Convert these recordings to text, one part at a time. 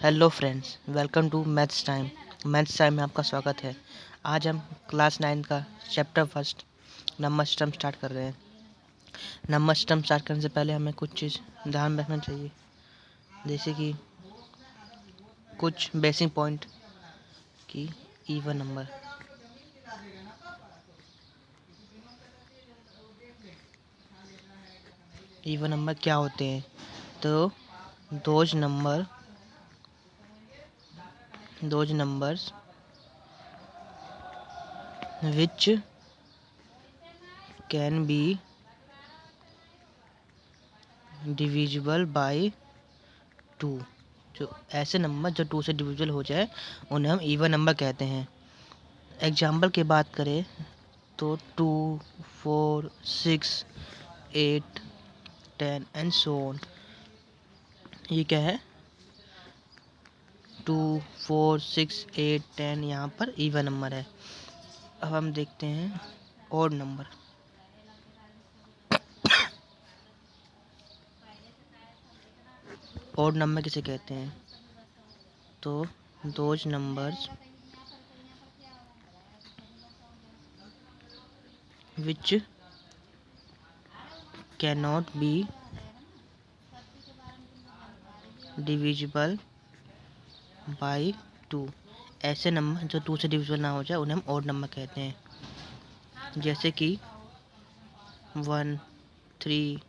Hello friends, welcome to maths time. Maths time में आपका स्वागत है। आज हम क्लास 9 का chapter first number system start कर रहे हैं। नंबर सिस्टम स्टार्ट करने से पहले हमें कुछ चीज़ ध्यान रखना चाहिए, जैसे कि कुछ बेसिक पॉइंट की इवन नंबर। इवन नंबर क्या होते हैं? तो those numbers which can be divisible by 2। जो ऐसे नंबर जो 2 से डिविजिबल हो जाए उन्हें हम इवन नंबर कहते हैं। एग्जाम्पल की बात करें तो 2, 4, 6, 8, 10 एंड सो ऑन। ये क्या है? 2, 4, 6, 8, 10 यहाँ पर इवन नंबर है। अब हम देखते हैं ऑड नंबर। ऑड नंबर किसे कहते हैं? तो those numbers which can not be divisible by 2। ऐसे नंबर जो 2 से डिविजिबल ना हो जाए उन्हें हम ऑड नंबर कहते हैं, जैसे कि 1, 3,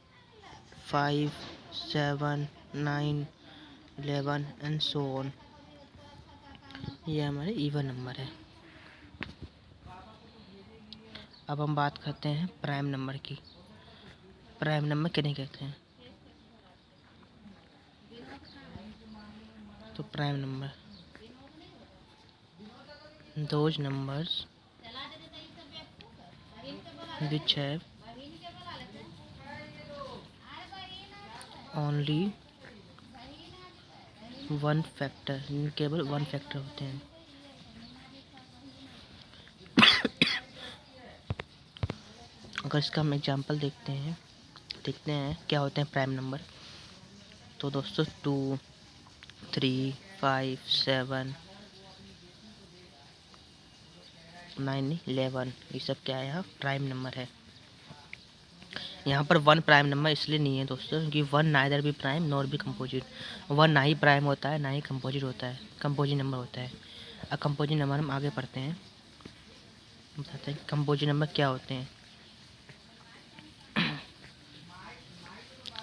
5, 7, 9, 11 एंड सो ऑन। ये हमारे इवन नंबर है। अब हम बात करते हैं प्राइम नंबर की। प्राइम नंबर किन्हें कहते हैं? तो prime number those numbers which have only one factor, केवल वन फैक्टर होते हैं। अगर इसका हम एग्जांपल देखते हैं क्या होते हैं प्राइम नंबर। तो दोस्तों 2, 3, 5, 7, 9, 11 ये सब क्या है? यहाँ प्राइम नंबर है। यहाँ पर वन प्राइम नंबर इसलिए नहीं है दोस्तों क्योंकि वन नाइदर भी प्राइम नॉर भी कंपोजिट। वन ना ही प्राइम होता है ना ही कंपोजिट होता है, कंपोजिट नंबर होता है। अब कंपोजिट नंबर हम आगे पढ़ते हैं, बताते हैं कंपोजिट नंबर क्या होते हैं।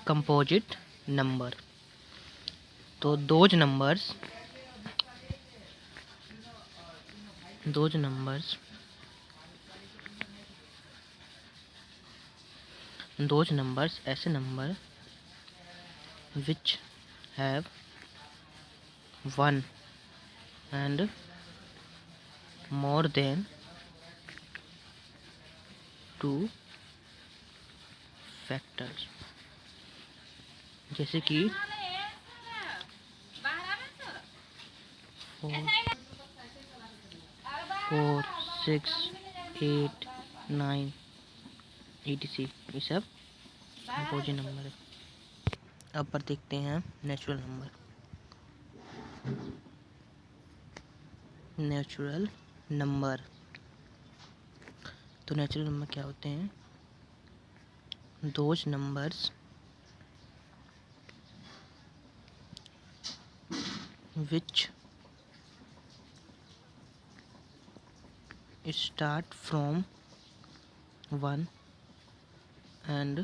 कंपोजिट नंबर तो दोज नंबर्स ऐसे number which have one and more than 2 factors, जैसे कि 4, 6, 8, 9 etc। ये सब कंपोजिट नंबर है। अब पर देखते हैं नेचुरल नंबर। तो नेचुरल नंबर क्या होते हैं? Those numbers which start from 1 and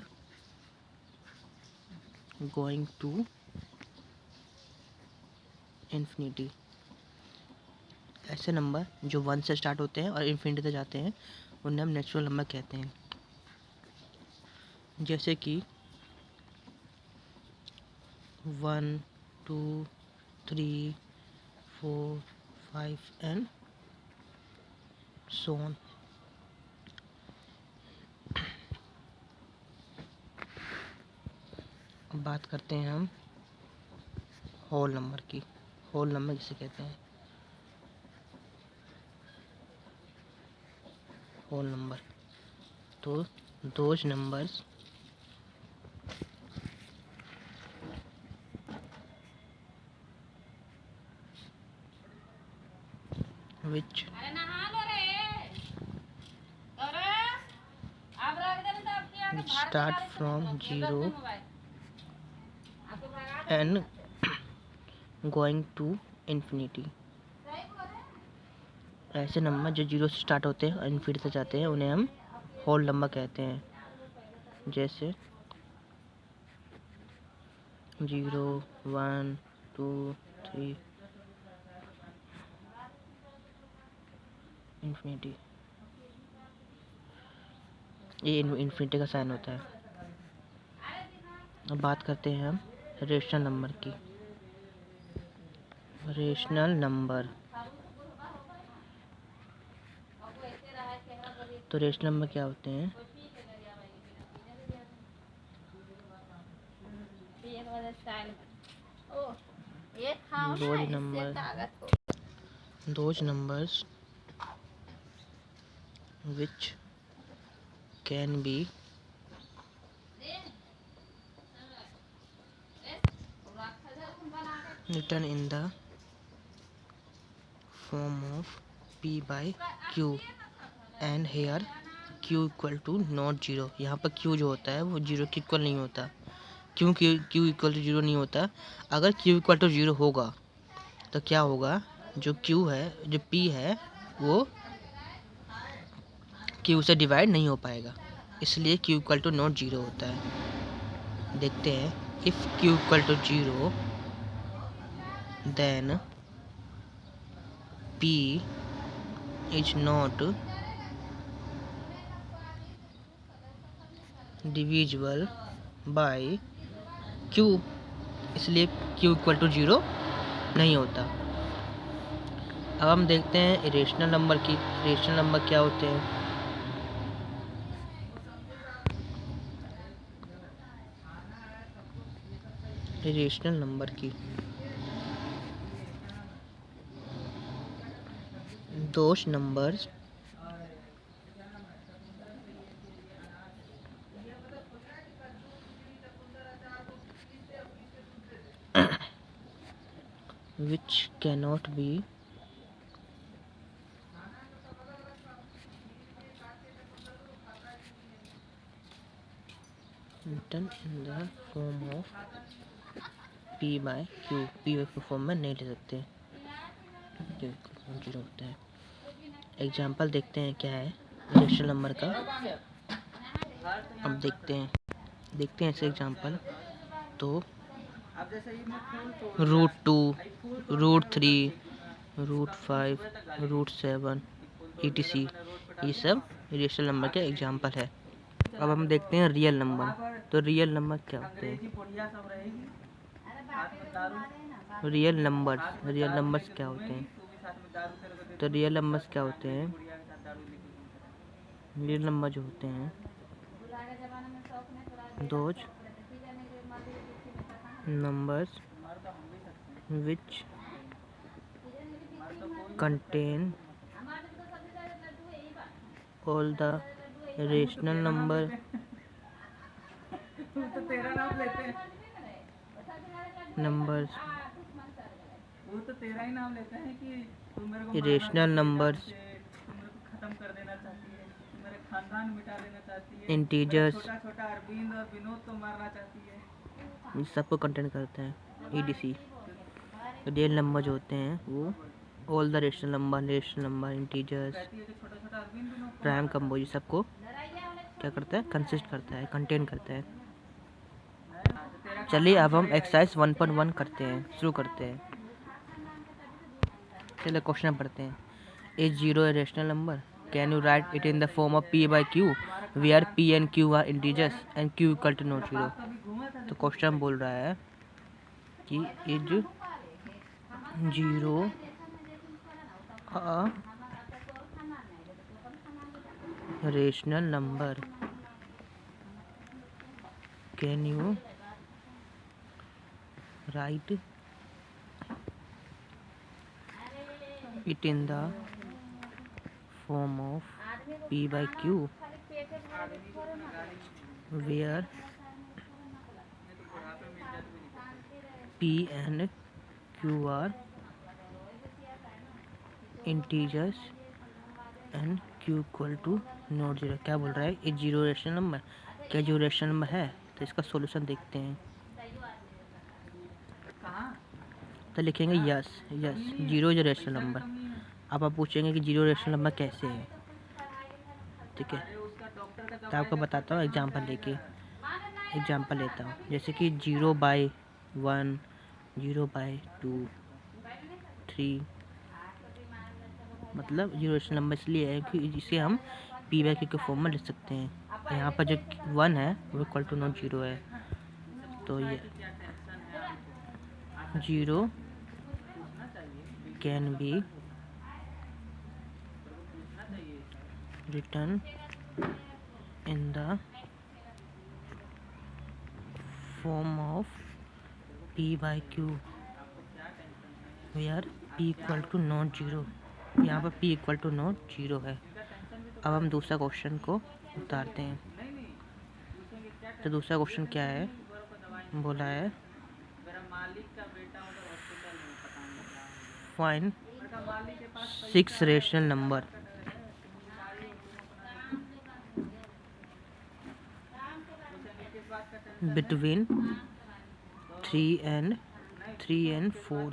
going to infinity। ऐसे नंबर जो 1 से स्टार्ट होते हैं और इन्फिनिटी तक जाते हैं उन्हें हम नेचुरल नंबर कहते हैं, जैसे कि 1, 2, 3, 4, 5 एंड सो ऑन। अब बात करते हैं हम होल नंबर की। होल नंबर किसे कहते हैं? होल नंबर तो those numbers which start from 0 and going to infinity। ऐसे नंबर जो 0 से स्टार्ट होते हैं और इन्फिनिटी से जाते हैं उन्हें हम होल नंबर कहते हैं। जैसे 0 1 2 3 इन्फिनिटी, ये इन्फिनिटी का साइन होता है। अब बात करते हैं हम रेशनल नंबर की। रेशनल नंबर, तो रेशनल नंबर क्या होते हैं? those numbers which can be written in the form of p by q and here q equal to not zero. यहाँ पर q जो होता है वो जीरो के इक्वल नहीं होता। क्यों q इक्वल टू जीरो नहीं होता? अगर q इक्वल टू जीरो होगा तो क्या होगा, जो q है, जो p है, वो q से डिवाइड नहीं हो पाएगा, इसलिए q equal to not zero होता है। देखते हैं, if q equal to zero then p is not divisible by q, इसलिए q इक्वल टू जीरो नहीं होता। अब हम देखते हैं इरेशनल नंबर की। इरेशनल नंबर क्या होते हैं? इरेशनल नंबर की those numbers which cannot be written in the form of p by q, p by form में नहीं ले सकते, जीरो होता है। एग्जाम्पल देखते हैं क्या है रेशनल नंबर का। अब देखते हैं ऐसे एग्जाम्पल। तो √2, √3, √5, √7 etc, ये सब रेशनल नंबर के एग्जाम्पल है। अब हम देखते हैं रियल नंबर। तो रियल नंबर क्या होते हैं? रियल नंबर्स क्या होते हैं? तो रियल नंबर्स क्या होते हैं? रियल नंबर जो होते हैं, those numbers which contain all the rational number numbers irrational numbers integers, ये सबको कंटेन करते हैं। EDC रियल नंबर जो होते हैं वो all the rational number, integers, prime composite सबको क्या करता है? कंसिस्ट करता है, कंटेन करता है। चलिए अब हम एक्सरसाइज 1.1 करते हैं, शुरू करते हैं। चलिए क्वेश्चन पढ़ते हैं। Is zero a rational number? Can you write it in the form of p by q where p and q are integers and q equal to not zero. तो क्वेश्चन बोल रहा है कि is zero a rational number? Can you write it in the form of p by q where p and q are integers and q equal to not zero. क्या बोल रहा है, ये जीरो रेशनल नंबर, क्या zero rational number है? तो इसका solution देखते हैं। तो लिखेंगे yes yes, zero is rational number. अब आप पूछेंगे कि जीरो रेशनल नंबर कैसे है, ठीक है? तो आपको बताता हूँ एग्जांपल लेके। एग्जांपल लेता हूँ, जैसे कि 0/1, 0/2, 3, मतलब जीरो रेशनल नंबर इसलिए है कि जिसे हम p/q के फॉर्म में लिख सकते हैं। यहाँ पर जो 1 है वो इक्वल टू नॉट जीरो है, तो ये zero can be written in the form of p/q where p equal to not zero. यहाँ पर p equal to not zero है। अब हम दूसरा क्वेश्चन को उतारते हैं। तो दूसरा क्वेश्चन क्या है, बोला है find 6 rational number between 3 and 4।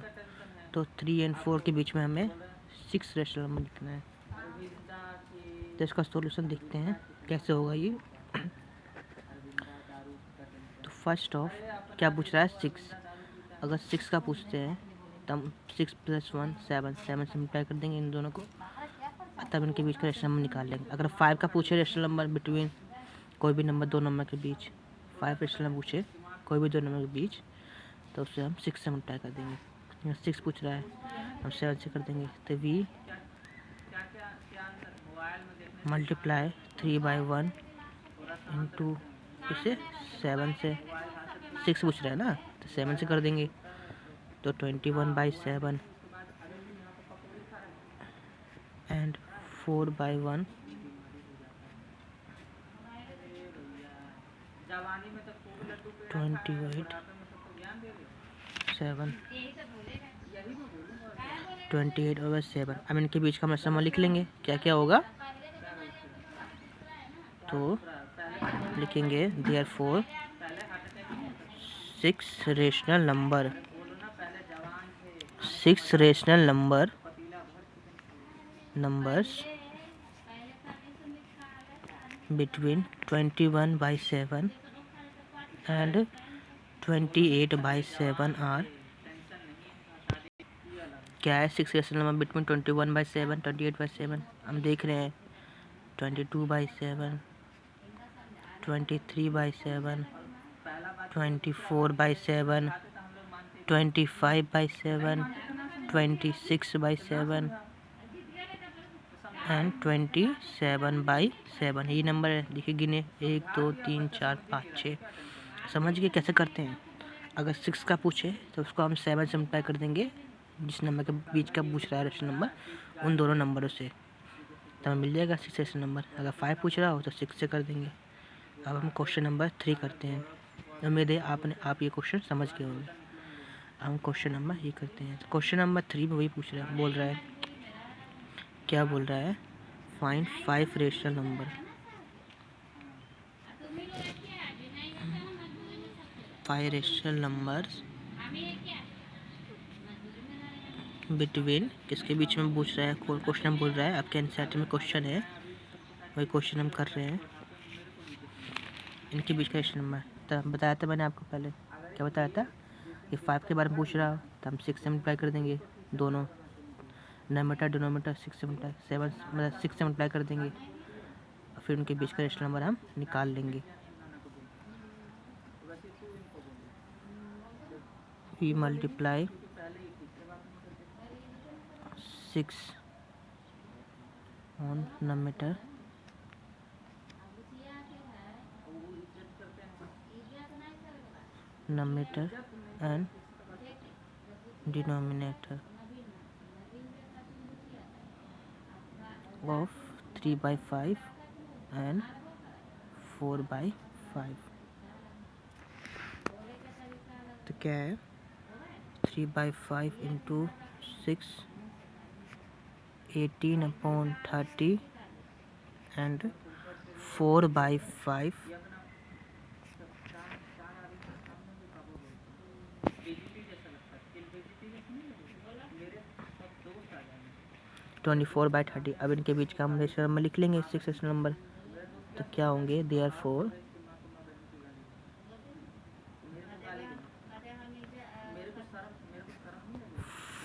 तो 3 and 4 के बीच में हमें 6 रेशनल नंबर लिखना है। तो इसका सॉल्यूशन देखते हैं कैसे होगा ये। तो फर्स्ट ऑफ क्या पूछ रहा है, 6। अगर 6 का पूछते हैं तो हम 6 + 1 7 से मल्टीप्लाई कर देंगे इन दोनों को, तब इनके बीच का रेशनल नंबर निकाल लेंगे। अगर 5 का पूछे रेशनल नंबर बिटवीन कोई भी नंबर, दो नंबर के बीच 5 रेशनल नंबर पूछे कोई भी दो नंबर के बीच, तो उससे हम 6 से मल्टीप्लाई कर देंगे। यहाँ 6 पूछ रहा है, हम 7 से कर देंगे। तो वी मल्टीप्लाई 3/1 इंटू इसे 7 से, 6 पूछ रहा है ना, तो 7 से कर देंगे। तो 21/7 एंड 4/1 28/7 28/7। अब इनके बीच का मतलब लिख लेंगे क्या क्या होगा। तो लिखेंगे therefore 6 rational number 6 rational numbers between 21/7 and 28/7 are. क्या है 6 रेशनल नंबर बिटवीन 21/7 28/7? हम देख रहे हैं 22/7 23/7 24/7 25/7 26/7 एंड 27/7। ये नंबर है, देखिए गिने 1 2 3 4 5 6। समझ गए कैसे करते हैं? अगर 6 का पूछे तो उसको हम 7 से मल्टीप्लाई कर देंगे, जिस नंबर के बीच का पूछ रहा है रेशनल नंबर, उन दोनों नंबरों से, तो हमें मिल जाएगा 6 रेशनल नंबर। अगर 5 पूछ रहा हो तो 6 से कर देंगे। अब हम क्वेश्चन नंबर 3 करते हैं। उम्मीद है आप ये क्वेश्चन समझ गए होंगे। हम क्वेश्चन नंबर ये करते हैं। क्वेश्चन नंबर 3 में वही पूछ रहा है, बोल रहा है, क्या बोल रहा है, find 5 rational number 5 rational numbers between, किसके बीच में पूछ रहा है, क्वेश्चन बोल रहा है, आपके एनसीईआरटी में क्वेश्चन है, वही क्वेश्चन हम कर रहे हैं। इनके बीच का रेशनल नंबर तो बताया था मैंने आपको पहले, क्या बताया था कि 5 के बारे में पूछ रहा हो तो हम 6 से मल्टीप्लाई कर देंगे, दोनों नोमीटर डिनोमीटर 6 से मल्टीप्लाई 7 मतलब 6 से मल्टीप्लाई कर देंगे, फिर उनके बीच का रेशनल नंबर हम निकाल लेंगे। We multiply 6 on numerator and denominator of 3/5 and 4/5। तो क्या है 3/5 इंटू 6 18/30 and 4/5 24/30। अब इनके बीच का हम रेशनल नंबर लिख लेंगे, 6 रेशनल नंबर। तो क्या होंगे, therefore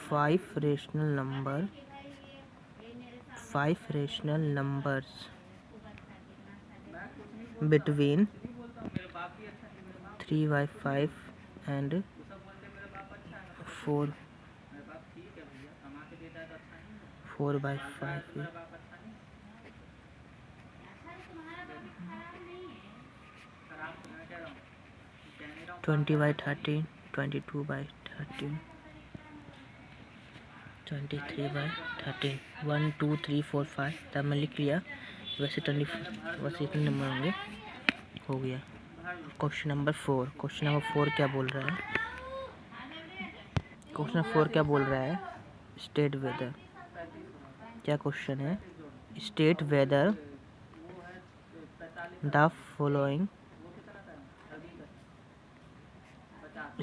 5 rational numbers between 3/5 and 4/5। Twenty by 30, 22/30, 23/13, 1 2 3 4 5। तब मैं लिख लिया। वैसे इतने नंबर होंगे। हो गया। क्वेश्चन नंबर 4 क्या बोल रहा है? क्वेश्चन 4 क्या बोल रहा है? State whether. क्या क्वेश्चन है? State whether the following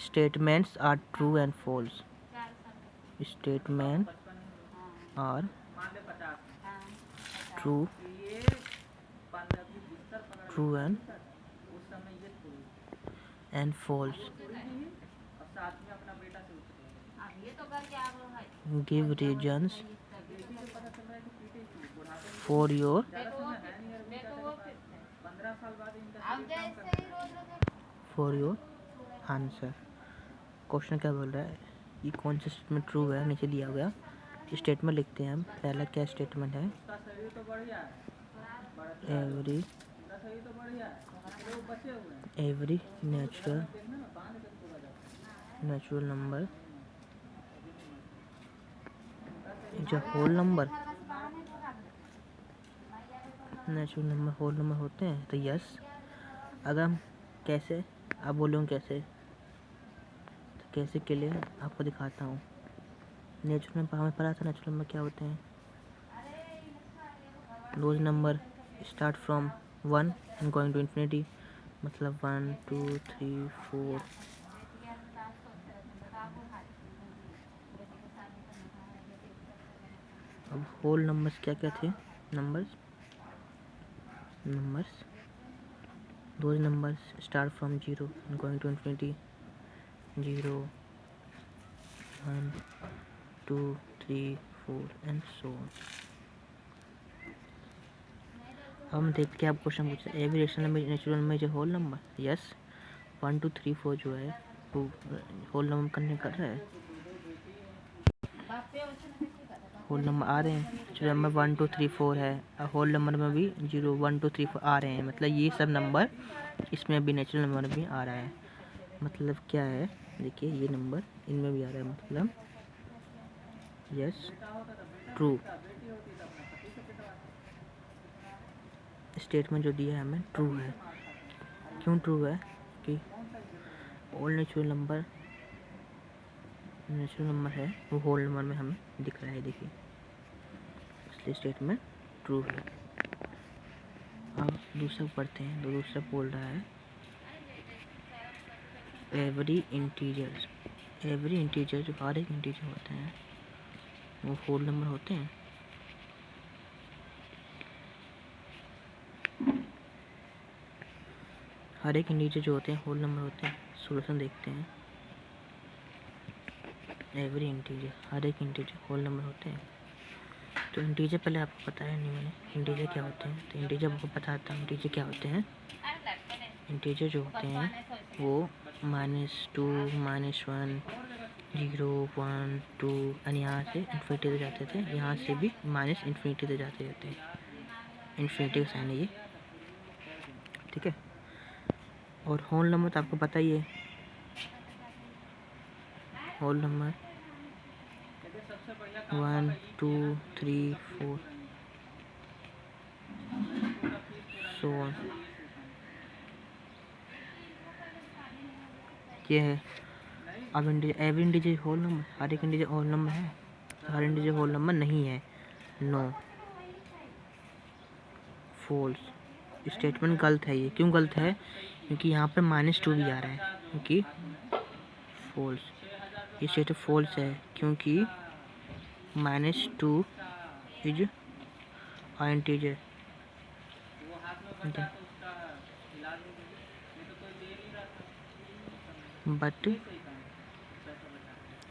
statements are true and false. Statement are true and false. Give reasons for your answer. Question क्या बोल रहा है? ये कौन सा स्टेटमेंट ट्रू है, नीचे दिया गया स्टेटमेंट लिखते हैं हम। पहला क्या स्टेटमेंट है? एवरी नेचुरल नंबर जो whole number natural number whole number होते हैं। तो यस। अगर हम कैसे, आप बोलोगे कैसे, तो कैसे के लिए आपको दिखाता हूँ। नेचुरल नंबर हमें पता था, नेचुरल नंबर क्या होते हैं? Those numbers start from 1 and going to infinity. मतलब 1 2 3 4। अब होल नंबर्स क्या क्या थे? Numbers those numbers start from 0 and going to infinity. 0 1 2 3 4 and so on. हम देखते हैं, आप क्वेश्चन पूछते हैं every rational number natural number is whole number. Yes. 1 2 3 4 जो है वो होल नंबर करने कर रहा है। होल नंबर आ रहे हैं। नेचुरल नंबर 1 2 3 4 है। होल नंबर में भी 0 1 2 3 4 आ रहे हैं। मतलब ये सब नंबर इसमें भी नेचुरल नंबर भी आ रहा है। मतलब क्या है? देखिए ये नंबर इनमें भी आ रहा है। मतलब यस ट्रू। स्टेटमेंट जो दिया है हमें ट्रू है। क्यों ट्रू है? कि ऑल नेचुरल नंबर है वो होल नंबर में हमें दिख रहा है। देखिए इसलिए स्टेटमेंट ट्रू है। अब दूसरा पढ़ते हैं। तो दूसरा बोल रहा है एवरी इंटीजर जो हर एक इंटीजर होते हैं वो होल नंबर होते हैं। हर एक इंटीजर जो होते हैं होल नंबर होते हैं। सॉल्यूशन देखते हैं। एवरी इंटीजर हर एक इंटीजर होल नंबर होते हैं। तो इंटीजर पहले आपको बताया नहीं मैंने, इंटीजर क्या होते हैं। तो इंटीजर आपको बताता हूँ इंटीजर क्या होते हैं। इंटीजर जो होते हैं वो -2 -1 0 1 2 और यहाँ से इन्फिनिटी तक जाते थे। यहाँ से भी माइनस इन्फिनिटी तक जाते रहते हैं। इन्फिनिटी का साइन है ये, ठीक है। और होल नंबर तो आपको पता ही है। Whole number 1 2 3 4 so on. ये है। अब एवरी इंटीजर होल नंबर, हर एक इंटीजर होल नंबर है। हर इंटीजर होल नंबर नहीं है। No, false. स्टेटमेंट गलत है। ये क्यों गलत है? क्योंकि यहाँ पर -2 भी आ रहा है, क्योंकि फॉल्स। ये स्टेटमेंट फॉल्स है क्योंकि -2 is integer. But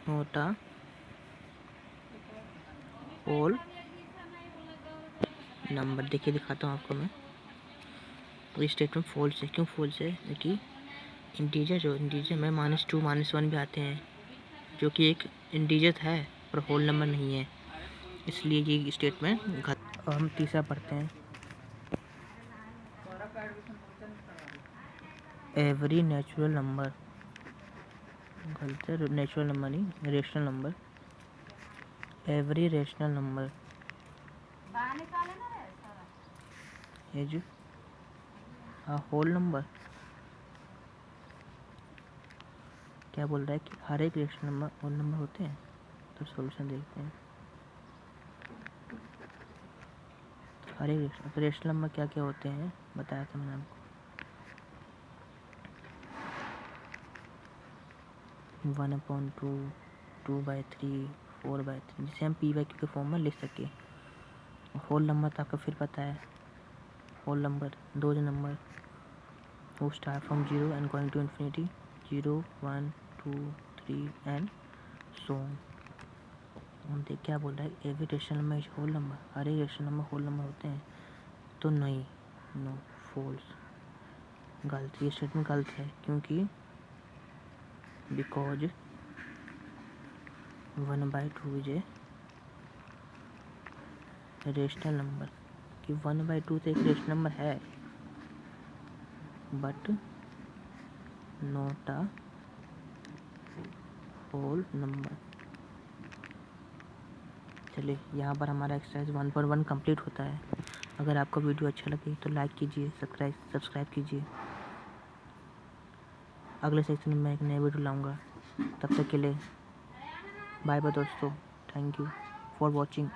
not a whole number. देखिए दिखाता हूँ आपको मैं। तो स्टेटमेंट फॉल्स है। क्यों फॉल्स है? क्योंकि इंटीजर में -2 -1 भी आते हैं, जो कि एक इंटीजर है पर होल नंबर नहीं है, इसलिए ये स्टेटमेंट गलत। और हम तीसरा पढ़ते हैं। एवरी नेचुरल नंबर, गलत है। नेचुरल नंबर नहीं, rational number. Every rational number is a whole number. क्या बोल रहा है कि हर एक रेशनल नंबर होल नंबर होते हैं? तो सॉल्यूशन देखते हैं। हर एक रेशनल नंबर क्या क्या होते हैं बताया था मैंने आपको। 1/2, 2/3, 4/3, जिसे हम p/q के फॉर्म में लिख सके। होल नंबर तो आपको फिर पता है। होल नंबर दो number who start from 0 and going to infinity, 0, 1, 2, 3 and so on। हम देख क्या बोल रहा है, every rational number is whole number. हर एक रेशनल नंबर होल नंबर होते हैं? तो नहीं, नो, फॉल्स, गलत। ये स्टेटमेंट गलत है क्योंकि because 1/2 is a rational number. कि 1/2 तो एक रेशनल नंबर है, but not a whole number. चलिए, यहाँ पर हमारा एक्सरसाइज 1.1 कंप्लीट होता है। अगर आपको वीडियो अच्छा लगे तो लाइक कीजिए, सब्सक्राइब कीजिए। अगले सेक्शन में मैं एक नया वीडियो लाऊंगा। तब तक के लिए बाय बाय दोस्तों। Thank you for watching.